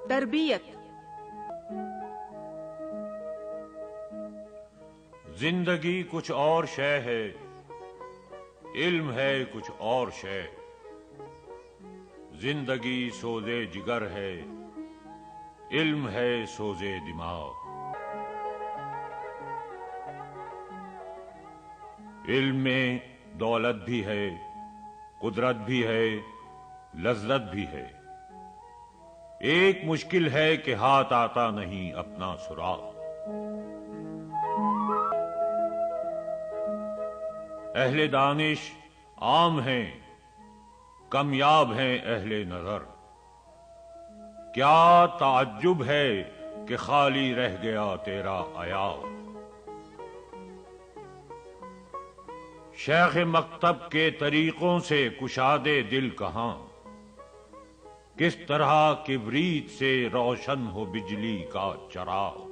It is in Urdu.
تربیت۔ زندگی کچھ اور شے ہے، علم ہے کچھ اور شے۔ زندگی سوزے جگر ہے، علم ہے سوزے دماغ۔ علم میں دولت بھی ہے، قدرت بھی ہے، لذت بھی ہے۔ ایک مشکل ہے کہ ہاتھ آتا نہیں اپنا سراغ۔ اہل دانش عام ہیں، کمیاب ہیں اہل نظر۔ کیا تعجب ہے کہ خالی رہ گیا تیرا ایاغ۔ شیخ مکتب کے طریقوں سے کشادے دل کہاں، کس طرح کبریت سے روشن ہو بجلی کا چراغ۔